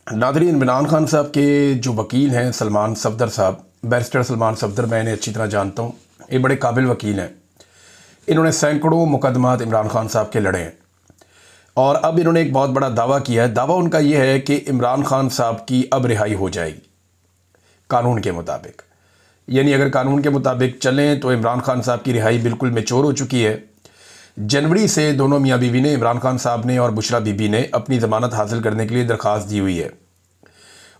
Nadreen, Imran Khan साहब के जो वकील हैं सलमान सफदर साहब, बैरिस्टर सलमान सफदर, मैं इन्हें अच्छी तरह जानता हूँ। ये बड़े काबिल वकील हैं। इन्होंने सैकड़ों मुकदमात इमरान खान साहब के लड़े हैं और अब इन्होंने एक बहुत बड़ा दावा किया है। दावा उनका ये है कि इमरान खान साहब की अब रिहाई हो जाएगी कानून के मुताबिक। यानी अगर कानून के मुताबिक चलें तो इमरान खान साहब की रिहाई बिल्कुल मैच्योर हो चुकी है। जनवरी से दोनों मियाँ बीवी ने, इमरान खान साहब ने और बुशरा बीबी ने, अपनी ज़मानत हासिल करने के लिए दरख्वास्त दी हुई है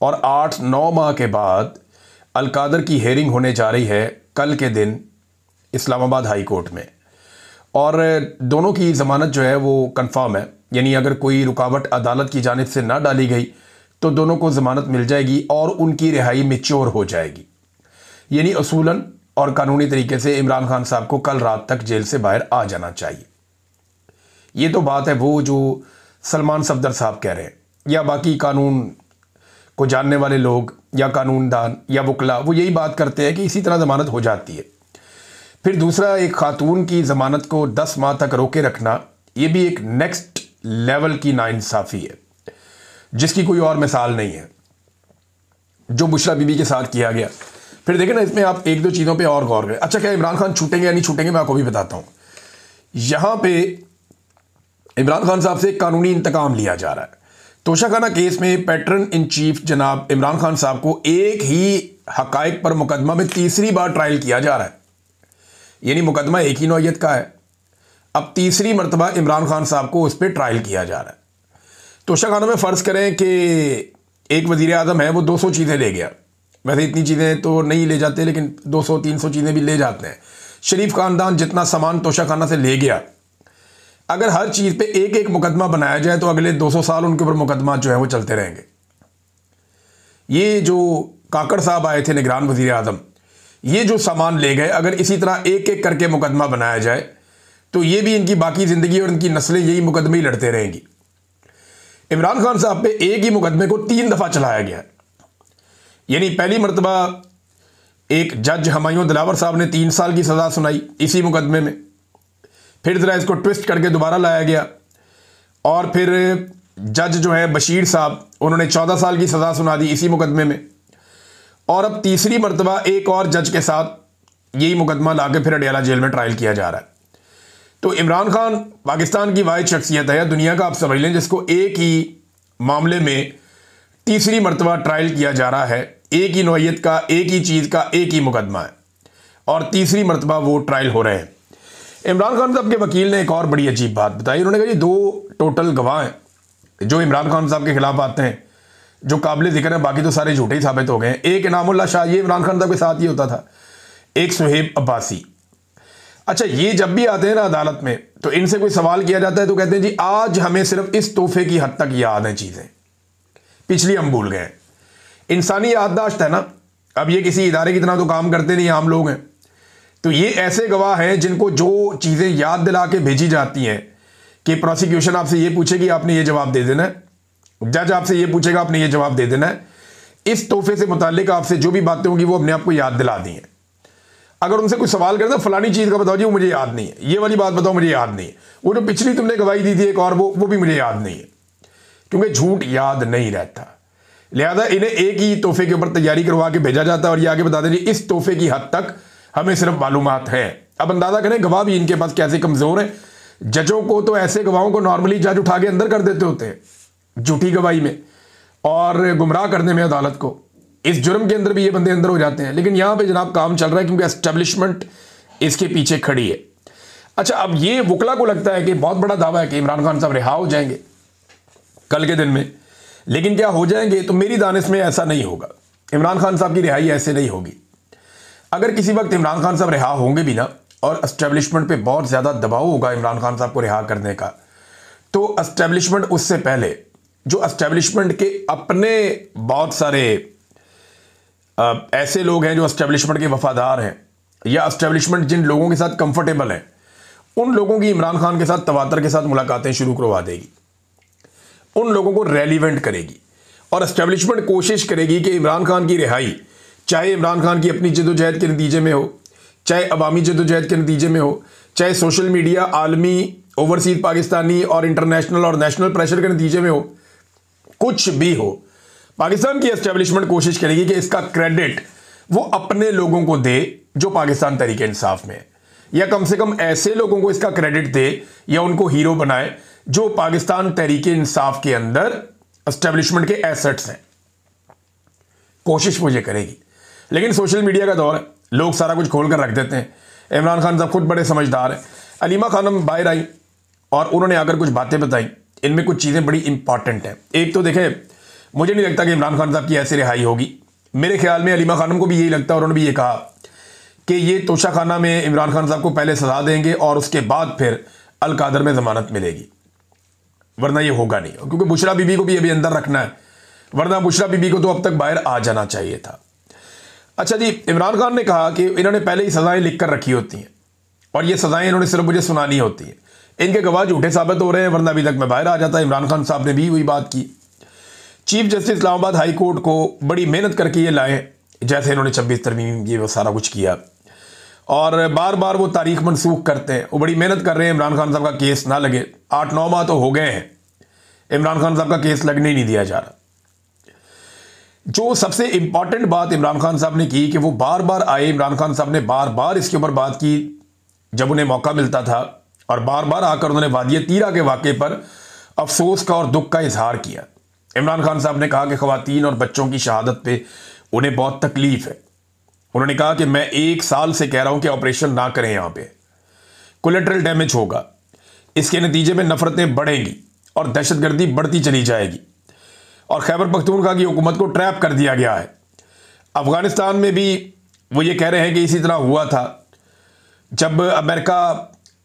और 8-9 माह के बाद अलकादर की हेयरिंग होने जा रही है कल के दिन इस्लामाबाद हाई कोर्ट में। और दोनों की ज़मानत जो है वो कंफर्म है। यानी अगर कोई रुकावट अदालत की जानिब से ना डाली गई तो दोनों को ज़मानत मिल जाएगी और उनकी रिहाई मैच्योर हो जाएगी। यानी असूलन और कानूनी तरीके से इमरान खान साहब को कल रात तक जेल से बाहर आ जाना चाहिए। ये तो बात है वो जो सलमान सफदर साहब कह रहे हैं, या बाकी कानून को जानने वाले लोग या कानूनदान या वकला वो यही बात करते हैं कि इसी तरह ज़मानत हो जाती है। फिर दूसरा, एक खातून की ज़मानत को 10 माह तक रोके रखना, ये भी एक नेक्स्ट लेवल की नाइंसाफ़ी है जिसकी कोई और मिसाल नहीं है, जो बुशरा बीबी के साथ किया गया। फिर देखें ना, इसमें आप एक दो चीज़ों पे और गौर करें। अच्छा, क्या इमरान खान छूटेंगे या नहीं छूटेंगे, मैं आपको भी बताता हूँ। यहाँ पे इमरान खान साहब से कानूनी इंतकाम लिया जा रहा है। तोशाखाना केस में पैटर्न इन चीफ जनाब इमरान खान साहब को एक ही हकायक पर मुकदमा में तीसरी बार ट्रायल किया जा रहा है। यानी मुकदमा एक ही नौयत का है, अब तीसरी मरतबा इमरान खान साहब को उस पर ट्रायल किया जा रहा है। तोशाखाना में फ़र्ज़ करें कि एक वज़ीर आज़म है, वो 200 चीज़ें ले गया। वैसे इतनी चीज़ें तो नहीं ले जाते, लेकिन 200-300 चीज़ें भी ले जाते हैं। शरीफ ख़ानदान जितना सामान तोशाखाना से ले गया, अगर हर चीज़ पे एक एक मुकदमा बनाया जाए तो अगले 200 साल उनके ऊपर मुकदमा जो है वो चलते रहेंगे। ये जो काकड़ साहब आए थे निगरान वज़ीर आज़म, ये जो सामान ले गए, अगर इसी तरह एक एक करके मुकदमा बनाया जाए तो ये भी इनकी बाकी ज़िंदगी और इनकी नस्लें यही मुकदमे ही लड़ते रहेंगी। इमरान खान साहब पे एक ही मुकदमे को 3 दफ़ा चलाया गया। यानी पहली मरतबा एक जज हमायूं दिलावर साहब ने 3 साल की सज़ा सुनाई इसी मुकदमे में। फिर ज़रा इसको ट्विस्ट करके दोबारा लाया गया और फिर जज जो है बशीर साहब, उन्होंने 14 साल की सज़ा सुना दी इसी मुकदमे में। और अब तीसरी मरतबा एक और जज के साथ यही मुकदमा ला के फिर अडयाला जेल में ट्रायल किया जा रहा है। तो इमरान खान पाकिस्तान की वाहिद शख्सियत है, दुनिया का आप समझ लें, जिसको एक ही मामले में तीसरी मरतबा ट्रायल किया जा रहा है। एक ही नौयत का, एक ही चीज़ का, एक ही मुकदमा है और तीसरी मरतबा वो ट्रायल हो रहे हैं। इमरान खान साहब के वकील ने एक और बड़ी अजीब बात बताई। उन्होंने कहा जी 2 टोटल गवाह हैं जो इमरान खान साहब के खिलाफ आते हैं, जो काबिल जिक्र है, बाकी तो सारे झूठे ही साबित हो गए हैं। एक इनामुल्लाह शाह, ये इमरान खान साहब के साथ ही होता था। एक सुहेब अब्बासी। अच्छा, ये जब भी आते हैं ना अदालत में तो इनसे कोई सवाल किया जाता है तो कहते हैं जी आज हमें सिर्फ इस तोहफे की हद तक याद हैं, चीज़ें पिछली हम भूल गए। इंसानी याददाश्त है ना, अब ये किसी इदारे की तरह तो काम करते नहीं, आम लोग हैं। तो ये ऐसे गवाह हैं जिनको जो चीज़ें याद दिला के भेजी जाती हैं कि प्रोसिक्यूशन आपसे ये पूछेगी, आपने ये जवाब दे देना है, जज आपसे ये पूछेगा, आपने ये जवाब दे देना है। इस तोहफे से मुताल्लिक आपसे जो भी बातें होंगी वो अपने आप को याद दिला दी हैं। अगर उनसे कोई सवाल करता है फलानी चीज़ का बताओ जी, वो मुझे याद नहीं है, ये वाली बात बताओ, मुझे याद नहीं है, वो जो पिछली तुमने गवाही दी थी एक और, वो भी मुझे याद नहीं है, क्योंकि झूठ याद नहीं रहता। लिहाजा इन्हें एक ही तोहफे के ऊपर तैयारी करवा के भेजा जाता है और ये आगे बता दें जी इस तोहफे की हद तक हमें सिर्फ मालूमात है। अब अंदाज़ा करें गवाह भी इनके पास कैसे कमज़ोर हैं। जजों को तो ऐसे गवाहों को नॉर्मली जज उठा के अंदर कर देते होते हैं झूठी गवाही में और गुमराह करने में अदालत को। इस जुर्म के अंदर भी ये बंदे अंदर हो जाते हैं, लेकिन यहाँ पे जनाब काम चल रहा है क्योंकि एस्टेब्लिशमेंट इसके पीछे खड़ी है। अच्छा, अब ये वकला को लगता है कि बहुत बड़ा दावा है कि इमरान खान साहब रिहा हो जाएंगे कल के दिन में, लेकिन क्या हो जाएंगे? तो मेरी दानिश में ऐसा नहीं होगा। इमरान खान साहब की रिहाई ऐसे नहीं होगी। अगर किसी वक्त इमरान खान साहब रिहा होंगे भी ना और एस्टेब्लिशमेंट पे बहुत ज़्यादा दबाव होगा इमरान खान साहब को रिहा करने का, तो एस्टेब्लिशमेंट उससे पहले जो एस्टेब्लिशमेंट के अपने बहुत सारे ऐसे लोग हैं जो एस्टेब्लिशमेंट के वफादार हैं या एस्टेब्लिशमेंट जिन लोगों के साथ कंफर्टेबल है, उन लोगों की इमरान खान के साथ तवातर के साथ मुलाकातें शुरू करवा देगी, उन लोगों को रेलिवेंट करेगी और एस्टेब्लिशमेंट कोशिश करेगी कि इमरान खान की रिहाई, चाहे इमरान खान की अपनी जदोजहद के नतीजे में हो, चाहे अवामी जदोजहद के नतीजे में हो, चाहे सोशल मीडिया, आलमी, ओवरसीज पाकिस्तानी और इंटरनेशनल और नेशनल प्रेशर के नतीजे में हो, कुछ भी हो, पाकिस्तान की एस्टेब्लिशमेंट कोशिश करेगी कि इसका क्रेडिट वो अपने लोगों को दे जो पाकिस्तान तहरीक इंसाफ में है, या कम से कम ऐसे लोगों को इसका क्रेडिट दे या उनको हीरो बनाए जो पाकिस्तान तहरीक इंसाफ के अंदर एस्टेब्लिशमेंट के एसेट्स हैं। कोशिश वो ये करेगी। लेकिन सोशल मीडिया का दौर है, लोग सारा कुछ खोल कर रख देते हैं। इमरान खान साहब खुद बड़े समझदार हैं। अलीमा खानम बाहर आई और उन्होंने आकर कुछ बातें बताई, इनमें कुछ चीज़ें बड़ी इंपॉर्टेंट हैं। एक तो देखें, मुझे नहीं लगता कि इमरान खान साहब की ऐसे रिहाई होगी। मेरे ख्याल में अलीमा खानम को भी यही लगता है और उन्होंने भी ये कहा कि ये तोशाखाना में इमरान खान साहब को पहले सजा देंगे और उसके बाद फिर अलकादर में ज़मानत मिलेगी, वरना ये होगा नहीं। क्योंकि बुशरा बीबी को भी अभी अंदर रखना है, वरना बुशरा बीबी को तो अब तक बाहर आ जाना चाहिए था। अच्छा जी, इमरान खान ने कहा कि इन्होंने पहले ही सज़ाएं लिख कर रखी होती हैं और ये सज़ाएं इन्होंने सिर्फ मुझे सुनानी होती है। इनके गवाह झूठे साबित हो रहे हैं, वरना अभी तक मैं बाहर आ जाता। इमरान खान साहब ने भी वही बात की। Chief justice Islamabad high court को बड़ी मेहनत करके ये लाए, जैसे इन्होंने 26 तरमीम ये वो सारा कुछ किया, और बार बार वो तारीख मनसूख करते हैं। वो बड़ी मेहनत कर रहे हैं इमरान खान साहब का केस ना लगे। 8-9 माह तो हो गए हैं, इमरान खान साहब का केस लगने ही नहीं दिया जा रहा। जो सबसे इंपॉर्टेंट बात इमरान खान साहब ने की कि वो बार बार आए, इमरान खान साहब ने बार बार इसके ऊपर बात की जब उन्हें मौका मिलता था, और बार बार आकर उन्होंने वादिया तीरा के वाक़े पर अफसोस का और दुख का इजहार किया। इमरान खान साहब ने कहा कि ख़वातीन और बच्चों की शहादत पे उन्हें बहुत तकलीफ है। उन्होंने कहा कि मैं 1 साल से कह रहा हूं कि ऑपरेशन ना करें, यहाँ पे कोलेटरल डैमेज होगा, इसके नतीजे में नफरतें बढ़ेंगी और दहशतगर्दी बढ़ती चली जाएगी, और खैबर पख्तूनख्वा की हुकूमत को ट्रैप कर दिया गया है। अफगानिस्तान में भी वो ये कह रहे हैं कि इसी तरह हुआ था। जब अमेरिका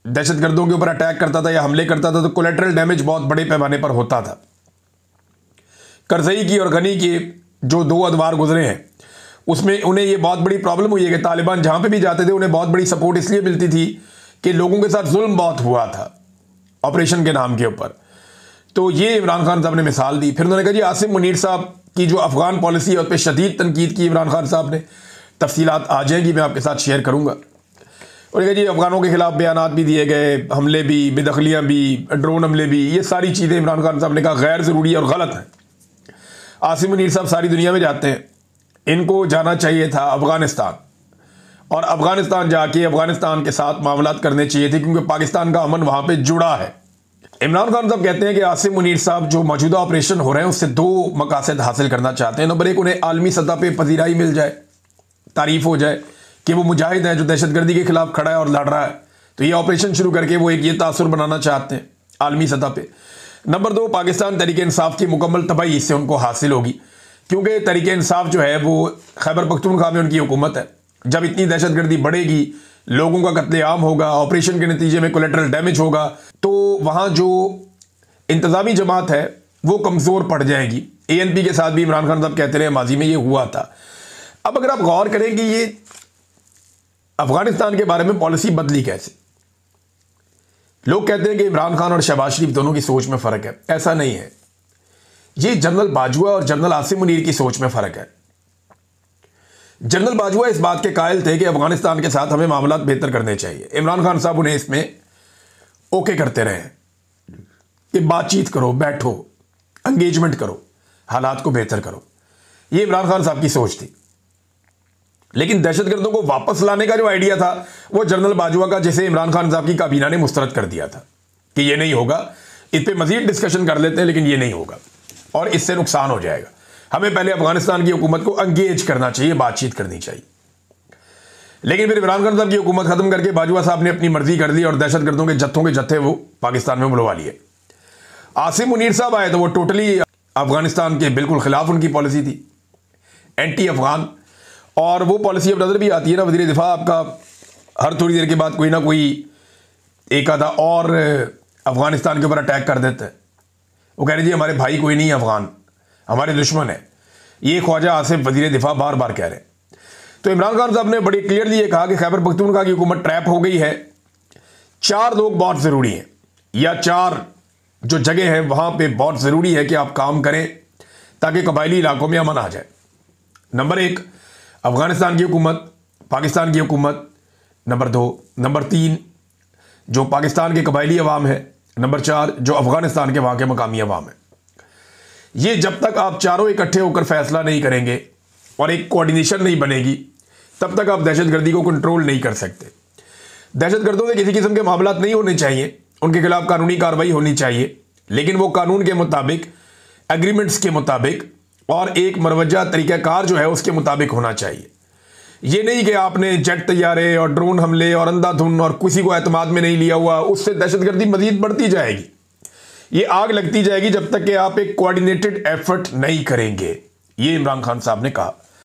दहशतगर्दों के ऊपर अटैक करता था या हमले करता था तो कोलेटरल डैमेज बहुत बड़े पैमाने पर होता था। करज़ई की और गनी के जो 2 अदवार गुजरे हैं उसमें उन्हें ये बहुत बड़ी प्रॉब्लम हुई है कि तालिबान जहां पे भी जाते थे उन्हें बहुत बड़ी सपोर्ट इसलिए मिलती थी कि लोगों के साथ जुल्म बहुत हुआ था ऑपरेशन के नाम के ऊपर। तो ये इमरान खान साहब ने मिसाल दी। फिर उन्होंने कहा जी आसिम मुनीर साहब की जो अफगान पॉलिसी है उस पर शदीद तनकीद की इमरान खान साहब ने। तफसीलात आ जाएंगी, मैं आपके साथ शेयर करूंगा। उन्होंने कहा जी अफगानों के खिलाफ बयानात भी दिए गए, हमले भी, बेदखलियाँ भी, ड्रोन हमले भी, ये सारी चीज़ें इमरान खान साहब ने कहा गैर ज़रूरी और गलत हैं। आसिम मुनीर साहब सारी दुनिया में जाते हैं, इनको जाना चाहिए था अफगानिस्तान, और अफगानिस्तान जाके अफगानिस्तान के साथ मामलात करने चाहिए थे, क्योंकि पाकिस्तान का अमन वहाँ पे जुड़ा है। इमरान खान साहब कहते हैं कि आसिम मुनीर साहब जो मौजूदा ऑपरेशन हो रहे हैं उससे 2 मकासद हासिल करना चाहते हैं। नंबर 1, उन्हें आलमी सतह पे पजीराई मिल जाए, तारीफ हो जाए कि वो मुजाहिद है जो दहशतगर्दी के खिलाफ खड़ा है और लड़ रहा है। तो ये ऑपरेशन शुरू करके वो एक ये तासुर बनाना चाहते हैं आलमी सतह पे। नंबर 2, पाकिस्तान तहरीक इंसाफ की मुकम्मल तबाही इससे उनको हासिल होगी, क्योंकि तहरीक इंसाफ जो है वो खैबर पख्तूनख्वा में उनकी हुकूमत है। जब इतनी दहशतगर्दी बढ़ेगी, लोगों का कत्लेआम होगा, ऑपरेशन के नतीजे में कोलेटरल डैमेज होगा, तो वहाँ जो इंतज़ामी जमात है वो कमज़ोर पड़ जाएगी। ANP के साथ भी इमरान खान साहब कहते रहे माजी में ये हुआ था। अब अगर आप गौर करें कि ये अफगानिस्तान के बारे में पॉलिसी बदली कैसे, लोग कहते हैं कि इमरान खान और शहबाज शरीफ दोनों की सोच में फ़र्क है। ऐसा नहीं है, ये जनरल बाजवा और जनरल आसिम मुनीर की सोच में फ़र्क है। जनरल बाजवा इस बात के कायल थे कि अफगानिस्तान के साथ हमें मामलात बेहतर करने चाहिए। इमरान खान साहब उन्हें इसमें ओके करते रहे कि बातचीत करो, बैठो, एंगेजमेंट करो, हालात को बेहतर करो। ये इमरान खान साहब की सोच थी। लेकिन दहशतगर्दों को वापस लाने का जो आइडिया था वो जनरल बाजवा का, जिसे इमरान खान साहब की काबीना ने मुस्तरद कर दिया था कि ये नहीं होगा, इस पर मजीद डिस्कशन कर लेते हैं लेकिन ये नहीं होगा और इससे नुकसान हो जाएगा। हमें पहले अफगानिस्तान की हुकूमत को एंगेज करना चाहिए, बातचीत करनी चाहिए। लेकिन फिर इमरान खान साहब की हुकूमत खत्म करके बाजवा साहब ने अपनी मर्जी कर ली और दहशतगर्दों के जत्थों के जत्थे वो पाकिस्तान में बुलवा लिए। आसिम मुनीर साहब आए तो वो टोटली अफगानिस्तान के बिल्कुल खिलाफ उनकी पॉलिसी थी, एंटी अफगान। और वो पॉलिसी अब नजर भी आती है ना, वज़ीर दिफा आपका हर थोड़ी देर के बाद कोई ना कोई एक आधा और अफगानिस्तान के ऊपर अटैक कर देता है। वो कह रहे जी हमारे भाई कोई नहीं है अफगान, हमारे दुश्मन है। ये ख्वाजा आसिफ वज़ीर दिफा बार बार कह रहे हैं। तो इमरान खान साहब ने बड़ी क्लियरली ये कहा कि खैबर पख्तूनख्वा की हुकूमत ट्रैप हो गई है। 4 लोग बहुत ज़रूरी हैं, या 4 जो जगह है वहाँ पे बहुत ज़रूरी है कि आप काम करें ताकि कबायली इलाकों में अमन आ जाए। नंबर 1, अफगानिस्तान की हुकूमत, पाकिस्तान की हुकूमत। नंबर 2, नंबर 3 जो पाकिस्तान के कबायली अवाम है। नंबर 4 जो अफगानिस्तान के वहाँ के मकामी अवाम है। ये जब तक आप चारों इकट्ठे होकर फैसला नहीं करेंगे और एक कोऑर्डिनेशन नहीं बनेगी, तब तक आप दहशतगर्दी को कंट्रोल नहीं कर सकते। दहशतगर्दों से किसी किस्म के मामलात नहीं होने चाहिए, उनके खिलाफ कानूनी कार्रवाई होनी चाहिए, लेकिन वो कानून के मुताबिक, एग्रीमेंट्स के मुताबिक और एक मरवजा तरीक़ाकार जो है उसके मुताबिक होना चाहिए। ये नहीं कि आपने जेट तैयारे और ड्रोन हमले और अंधाधुन और किसी को एतमाद में नहीं लिया हुआ, उससे दहशतगर्दी मजीद बढ़ती जाएगी, ये आग लगती जाएगी जब तक कि आप एक कोऑर्डिनेटेड एफर्ट नहीं करेंगे। ये इमरान खान साहब ने कहा।